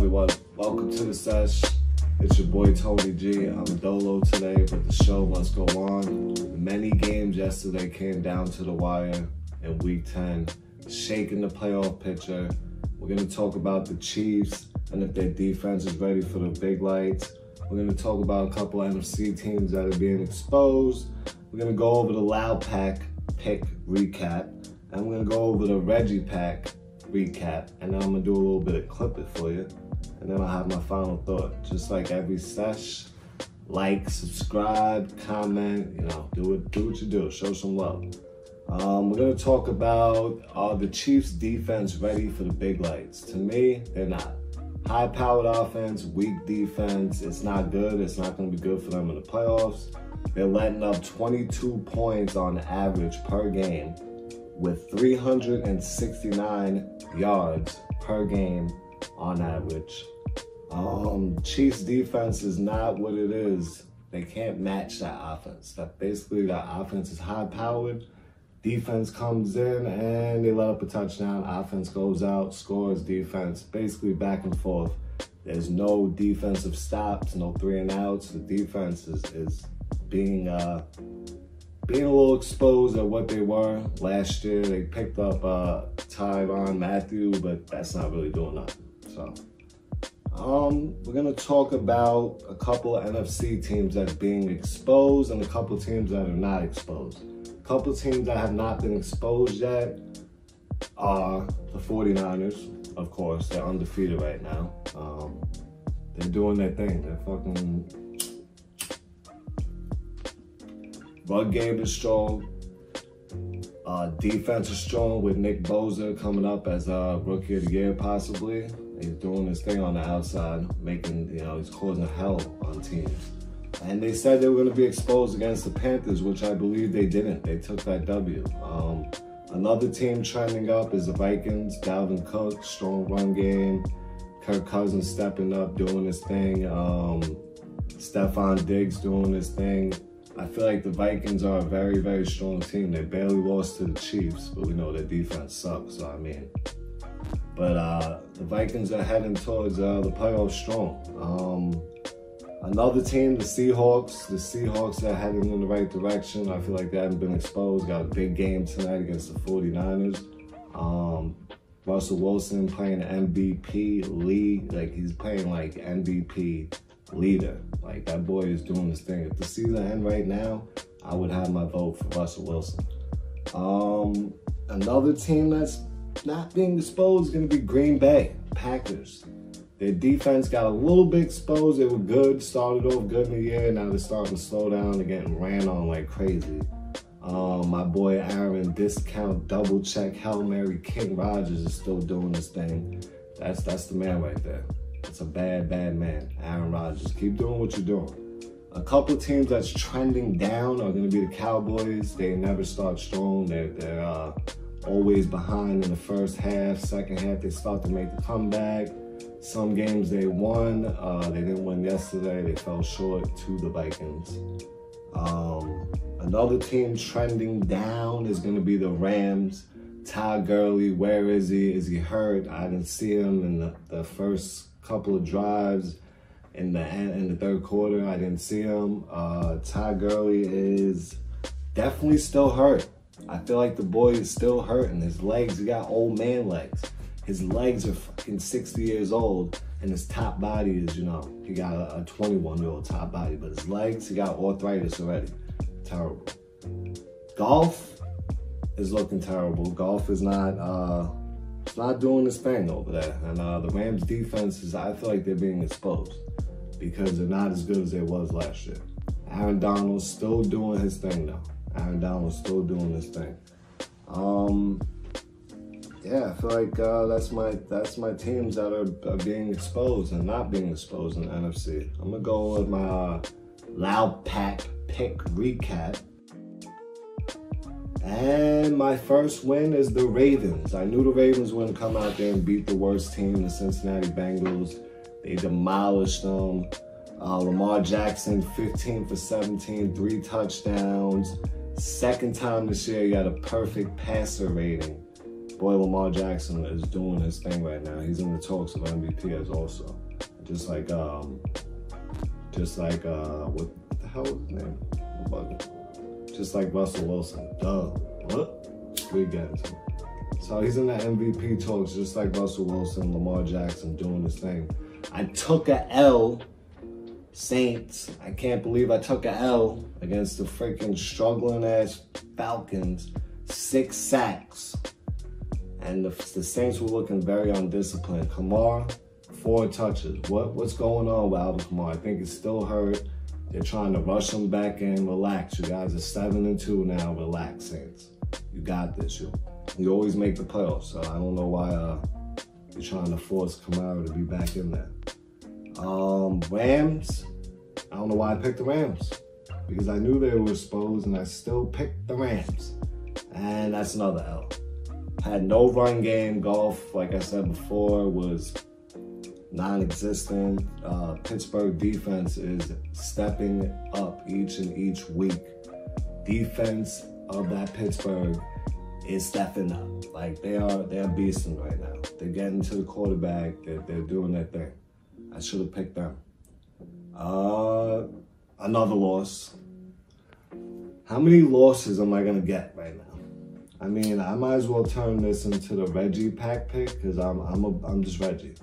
everyone. Welcome to the Sesh. It's your boy Tony G. I'm dolo today, but the show must go on. Many games yesterday came down to the wire in Week 10, shaking the playoff picture. We're going to talk about the Chiefs and if their defense is ready for the big lights. We're going to talk about a couple of NFC teams that are being exposed. We're going to go over the Loud Pack pick recap. And we're going to go over the Reggie Pack recap. And then I'm going to do a little bit of clip it for you. And then I'll have my final thought. Just like every sesh, like, subscribe, comment, do what you do. Show some love. We're going to talk about, are the Chiefs defense ready for the big lights? To me, they're not. High-powered offense, weak defense. It's not good. It's not going to be good for them in the playoffs. They're letting up 22 points on average per game with 369 yards per game on average. Chiefs defense is not what it is. They can't match that offense. That offense is high-powered. Defense comes in and they let up a touchdown. Offense goes out, scores, defense, basically back and forth. There's no defensive stops, no 3 and outs. The defense is being a little exposed at what they were last year. They picked up Tyrann Mathieu, but that's not really doing nothing. So, we're gonna talk about a couple of NFC teams that's being exposed and a couple of teams that are not exposed. A couple of teams that have not been exposed yet are the 49ers. Of course, they're undefeated right now. They're doing their thing. They're fucking... Run game is strong. Defense is strong with Nick Bosa coming up as a Rookie of the Year possibly. He's doing his thing on the outside, making, he's causing hell on teams. And they said they were going to be exposed against the Panthers, which I believe they didn't. They took that W. Another team trending up is the Vikings. Dalvin Cook, strong run game. Kirk Cousins stepping up, doing his thing. Stephon Diggs doing his thing. I feel like the Vikings are a very, very strong team. They barely lost to the Chiefs, but we know their defense sucks, so I mean. But the Vikings are heading towards the playoffs strong. Another team, the Seahawks. The Seahawks are heading in the right direction. I feel like they haven't been exposed. Got a big game tonight against the 49ers. Russell Wilson playing MVP lead. Like, he's playing like MVP leader. Like, that boy is doing his thing. If the season ends right now, I would have my vote for Russell Wilson. Another team that's not being exposed is going to be Green Bay Packers. Their defense got a little bit exposed. They were good, started off good in the year. Now they're starting to slow down. They're getting ran on like crazy. My boy Aaron, discount, double check, Hail Mary, King Rogers is still doing his thing. That's the man right there. It's a bad, bad man, Aaron Rodgers. Keep doing what you're doing. A couple of teams that's trending down are going to be the Cowboys. They never start strong. They're always behind in the first half. Second half, they start to make the comeback. Some games they won. They didn't win yesterday. They fell short to the Vikings. Another team trending down is going to be the Rams. Todd Gurley, where is he? Is he hurt? I didn't see him in the first couple of drives in the third quarter. I didn't see him. Todd Gurley is definitely still hurt. I feel like the boy is still hurting. His legs, he got old man legs. His legs are fucking 60 years old, and his top body is, he got a 21-year-old top body, but his legs, he got arthritis already. Terrible. Golf is looking terrible. Golf is not doing this thing over there. And the Rams defense is, I feel like they're being exposed because they're not as good as they was last year. Aaron Donald's still doing his thing though. Aaron Donald's still doing his thing. Yeah, I feel like that's my teams that are being exposed and not being exposed in the NFC. I'm gonna go with my Loud Pack pick recap. And my first win is the Ravens. I knew the Ravens wouldn't come out there and beat the worst team, the Cincinnati Bengals. They demolished them. Lamar Jackson, 15 for 17, 3 touchdowns. Second time this year, he got a perfect passer rating. Boy, Lamar Jackson is doing his thing right now. He's in the talks of MVP as also. Just like what the hell is his name? Just like Russell Wilson. Duh. What? We get into it. So he's in the MVP talks just like Russell Wilson, Lamar Jackson doing his thing. I took a L, Saints. I can't believe I took a L against the freaking struggling ass Falcons. 6 sacks. And the Saints were looking very undisciplined. Kamara, 4 touches. What's going on with Alvin Kamara? I think it's still hurt. They're trying to rush him back in. Relax. You guys are 7-2 now. Relax, Saints. You got this. You always make the playoffs. So I don't know why you're trying to force Kamara to be back in there. Rams. I don't know why I picked the Rams. Because I knew they were exposed and I still picked the Rams. And that's another L. Had no run game. Golf, like I said before, was non-existent. Pittsburgh defense is stepping up each week. Defense of that Pittsburgh is stepping up. Like they're beasting right now. They're getting to the quarterback. They're doing their thing. I should have picked them. Another loss. How many losses am I gonna get right now? I mean, I might as well turn this into the Reggie pack pick because I'm just Reggie.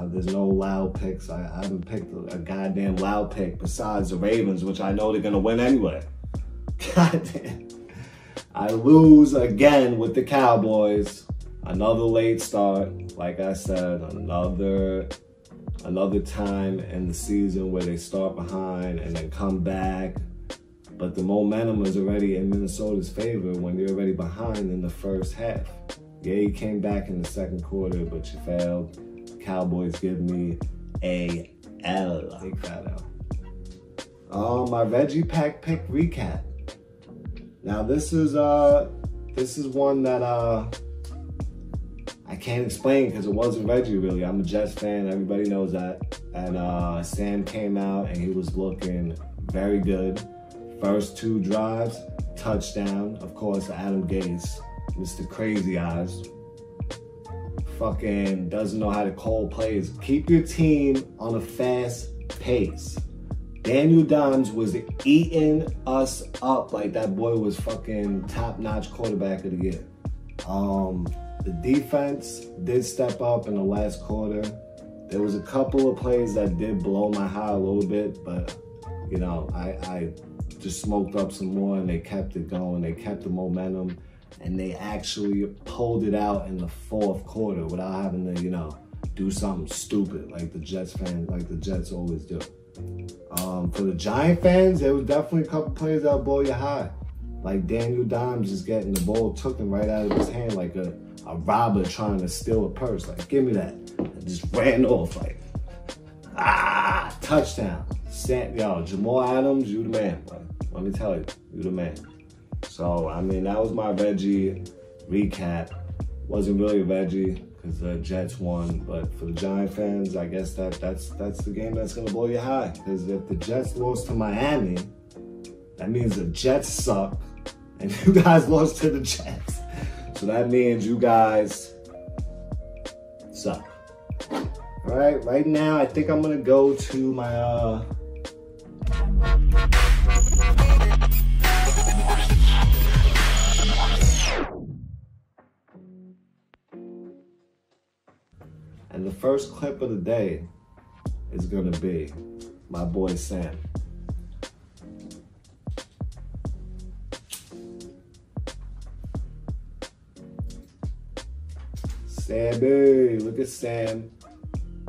There's no loud picks. I haven't picked a goddamn loud pick besides the Ravens, which I know they're gonna win anyway. Goddamn. I lose again with the Cowboys. Another late start. Like I said, another time in the season where they start behind and then come back. But the momentum is already in Minnesota's favor when you're already behind in the first half. Yeah, you came back in the second quarter, but you failed. Cowboys give me a L. Big fat L. My Reggie pack pick recap. Now this is one that I can't explain because it wasn't Reggie really. I'm a Jets fan, everybody knows that. And Sam came out and he was looking very good. First 2 drives, touchdown. Of course, Adam Gase, Mr. Crazy Eyes. Fucking doesn't know how to call plays. Keep your team on a fast pace. Daniel Dimes was eating us up like that boy was fucking top-notch quarterback of the year. The defense did step up in the last quarter. There was a couple of plays that did blow my high a little bit, but you know, I just smoked up some more and they kept it going. They kept the momentum and they actually pulled it out in the 4th quarter without having to, you know, do something stupid like the Jets always do. For the Giant fans, there was definitely a couple plays that'll blow your high. Like Daniel Dimes just getting the ball taken right out of his hand like a robber trying to steal a purse. Like, give me that. And just ran off like, touchdown. Yo, Jamal Adams, you the man, bro. Let me tell you, you the man. So, I mean, that was my Reggie recap. Wasn't really Reggie because the Jets won, but for the Giant fans, I guess that's the game that's gonna blow you high. Because if the Jets lost to Miami, that means the Jets suck, and you guys lost to the Jets. So that means you guys suck. All right, right now I think I'm gonna go to my and the first clip of the day is gonna be my boy Sam. Sammy, look at Sam.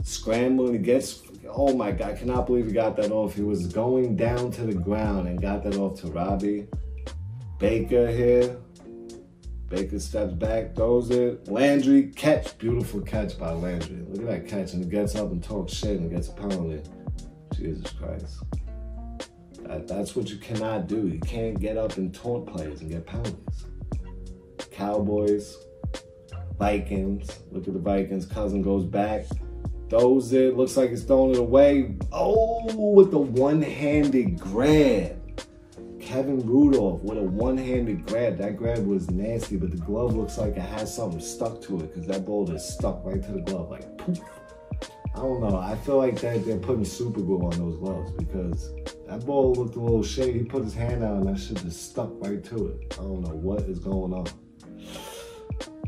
Scrambling, he gets, oh my God, I cannot believe he got that off. He was going down to the ground and got that off to Robbie. Baker here. Baker steps back, throws it. Landry, catch. Beautiful catch by Landry. Look at that catch. And he gets up and talks shit and gets a penalty. Jesus Christ. That's what you cannot do. You can't get up and taunt plays and get penalties. Cowboys, Vikings. Look at the Vikings. Cousin goes back. Throws it. Looks like he's throwing it away. Oh, with the one-handed grab. Kevin Rudolph with a one-handed grab. That grab was nasty, but the glove looks like it has something stuck to it because that ball is stuck right to the glove, like poof. I don't know. I feel like that they're putting super glue on those gloves because that ball looked a little shady. He put his hand out and that shit just stuck right to it. I don't know what is going on.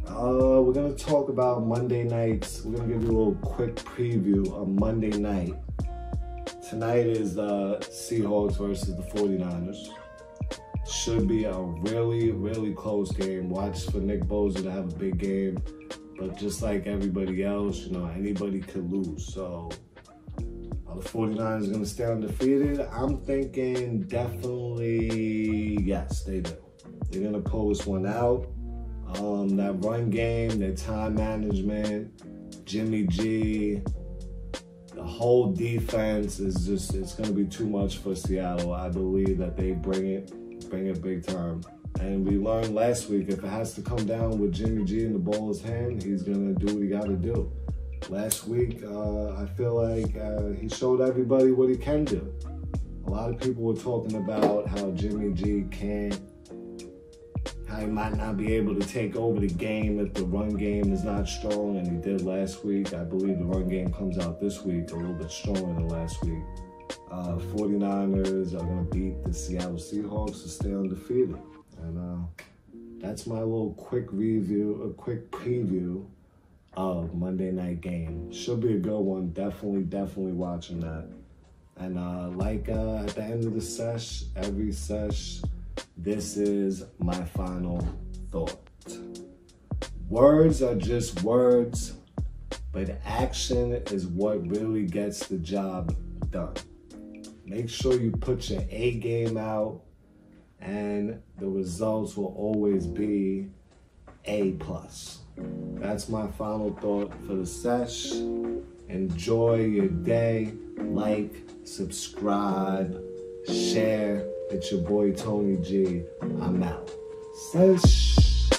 We're going to talk about Monday nights. We're going to give you a little quick preview of Monday night. Tonight is the Seahawks versus the 49ers. Should be a really, really close game. Watch for Nick Bosa to have a big game. But just like everybody else, you know, anybody could lose. So are the 49ers going to stay undefeated? I'm thinking definitely yes, they do. They're going to pull this one out. That run game, their time management, Jimmy G, the whole defense is just, it's going to be too much for Seattle. I believe that they bring it big time. And we learned last week, if it has to come down with Jimmy G in the ball in his hand, he's going to do what he got to do. Last week, I feel like he showed everybody what he can do. A lot of people were talking about how Jimmy G how he might not be able to take over the game if the run game is not strong, and he did last week. I believe the run game comes out this week a little bit stronger than last week. 49ers are going to beat the Seattle Seahawks to stay undefeated. And that's my little quick preview of Monday night game. Should be a good one. Definitely watching that. And at the end of the sesh, every sesh, this is my final thought. Words are just words, but action is what really gets the job done. Make sure you put your A game out, and the results will always be A+. That's my final thought for the sesh. Enjoy your day. Like, subscribe, share. It's your boy Tony G. I'm out. Sesh.